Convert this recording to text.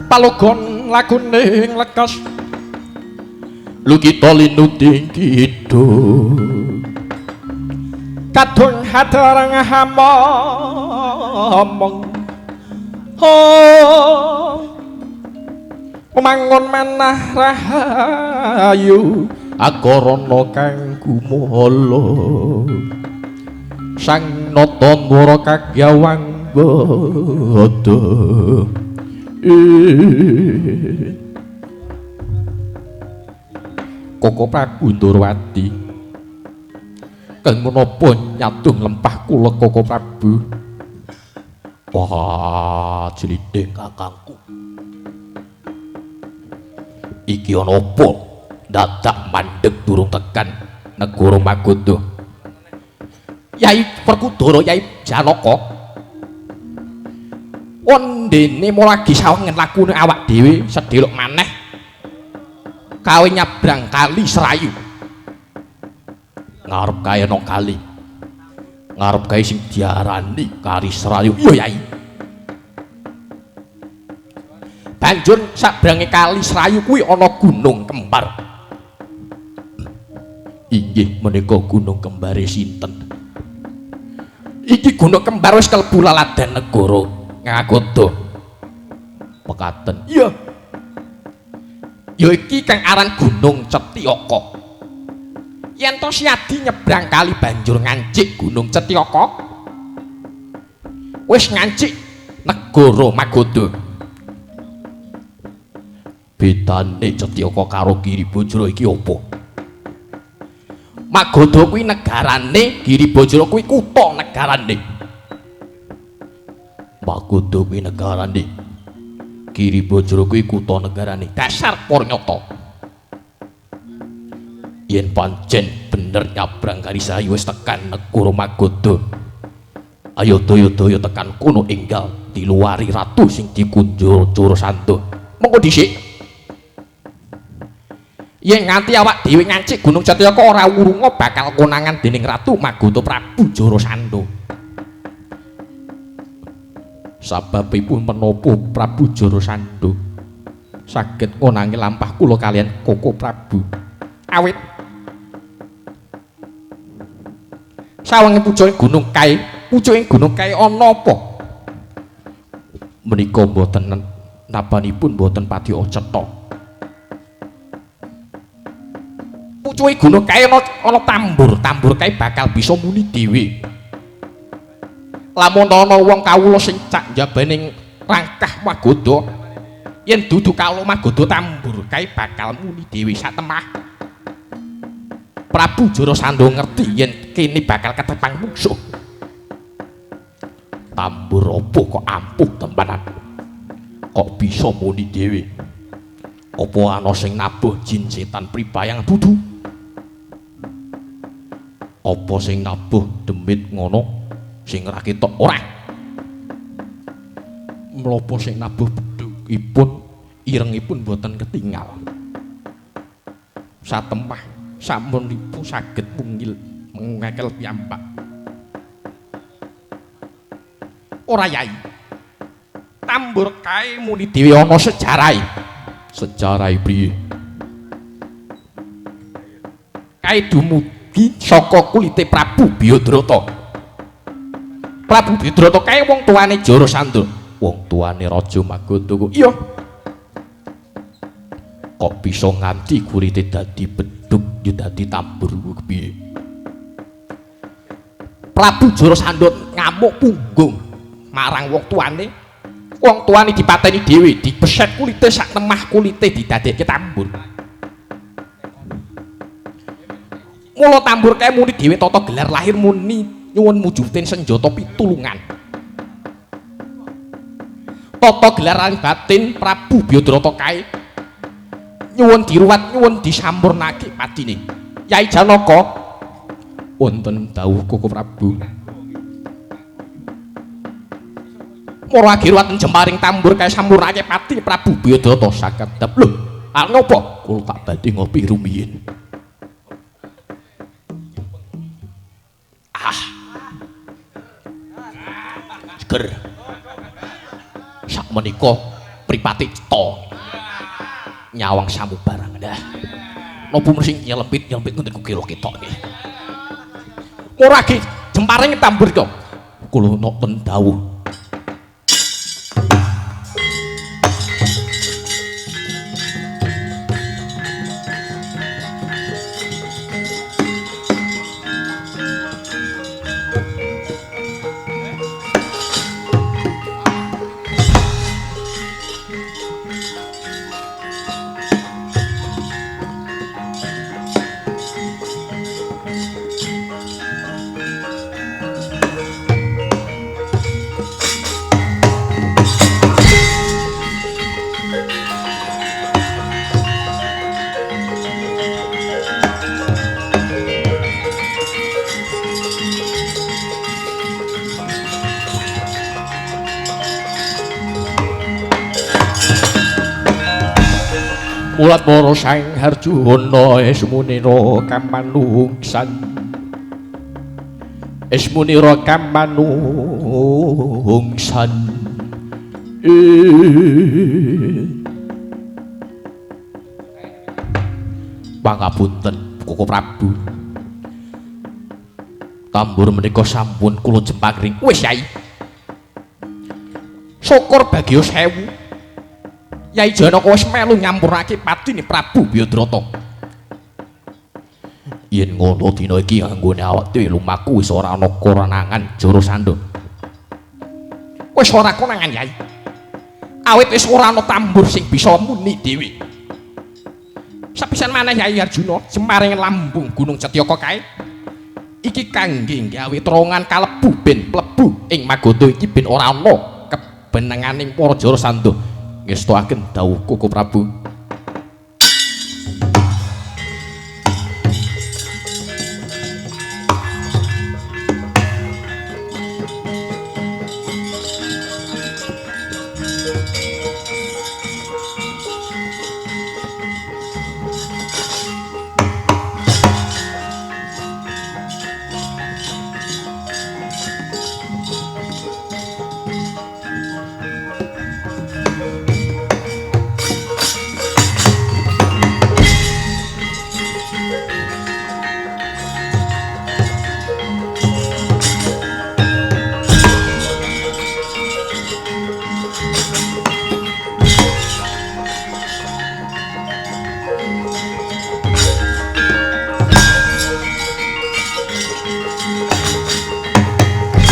palogon laguning lekas lukita linuting kidul kadung hadarang hamomong mangun manah rahayu agarana kang gumala sang nata nwara kagyawang bada Koko Prabu Ndorowati kang menapa nyadung lempah kula Koko Prabu wah jlithing kakangku iki ana apa dadak mandeg durung tekan negara Magoda Yai Perkudara Yai Janaka ondene mulagi sawengen lakune awak dhewe sedhelok maneh kawe nyabrang kali Serayu ngarep kae ana kali ngarep kae sing diarani Kali Serayu iya Yai banjur sabrange Kali Serayu kuwi ana gunung kembar inggih menika gunung kembare sinten iki gunung kembar wis kalebu laladan negara Ngagoda mekaten iya ya iki kang aran Gunung Cetiyaka yen to siadi nyebrang kali banjur ngancik Gunung Cetiyaka wis ngancik negara Magoda bedane Cetiyaka karo Giribajra iki apa Magoda kuwi negarane Giribajra kuwi kutha negarane Magoda kuwi negarane Giribajra kuwi kutha negarane dasar pornyata yen pancen bener nyabrang Kali Serayu wis tekan negara Magoda ayo daya-daya tekan kono enggal diluari ratu sing dikunjur Curasanda monggo dhisik yen nganti awak dhewe ngancik Gunung Cetiyaka ora wurunga bakal konangan dening Ratu Magoda Prabu Jarasandha sababipun menapa Prabu Jarasandha saged ngonangi lampah kula kalian Koko Prabu awit sawengi pucuking Gunung Kae ana apa menika mboten napanipun mboten padya cetha pucuking Gunung Kae ana tambur kae bakal bisa muni dhewe lamun ana wong kawula sing cak njabaning rangkah Magoda yen dudu kawula Magoda tambur kae bakal muni dhewe satemah Prabu Jarasandha ngerti yen kene bakal ketepang musuh tambur apa kok ampuh tempanan kok bisa muni dhewe apa ana sing nabuh jin setan pribayang dudu apa sing nabuh demit ngono sing ora ketok ora mlopo sing nabuh bedhugipun irengipun boten ketingal satemah samunipun saged punggil mengekel piyambak ora Yai tambur kae muni dhewe ana sejarahe priye kae dumugi saka kulite Prabu Biyodrata Prabu Biyodrata kae wong tuane Jarasandha wong tuane Raja Magoda iya kok bisa nganti kulite dadi bedhug yo dadi tambur piye Prabu Jarasandha ngamuk punggung marang wong tuane dipateni dhewe dibeset kulite sak temah kulite didadekke tambur mula tambur kae muni dhewe tata gelar lahir muni nyuwun mujudaken senjata pitulungan tata gelar batin Prabu Biyodrata kae nyuwun diruwat nyuwun disampurnake patine Yai Janaka wonten dawuh Koko Prabu mara agiruwat jemparing tambur kae sampurnake pati Prabu Biyodrata sakedhep lho napa kula tak badhe ngopi rumiyin seger sak menika pripati cetha nyawang samubarang dah nopo mersing nyelempit ngoten kukira ketok nggih ora ge jemparing tambur kok kula nonton dawuh Mulat para Sang Harjuna esmunira kamanungsan esmunira kamanungsan pangapunten Koko Prabu tambur menika sampun kula jempakring wis Yai syukur bagya sewu Yai Janaka wis melu nyampurake patine Prabu Byadrata. Yen ngono dina iki anggone awak dhewe lumaku wis ora ana konangan Jarasandha. Wis ora konangan Yai. Awit wis ora ana tambur sing bisa muni dhewe. Sapisan maneh Yai Arjuna semaring lambung Gunung Cetyaka kae. Iki kangge gawe terowongan kalebu ben mlebu ing Magoda iki ben ora ana kebenenganing para Jarasandha. Ngestoaken dawuh Koko Prabu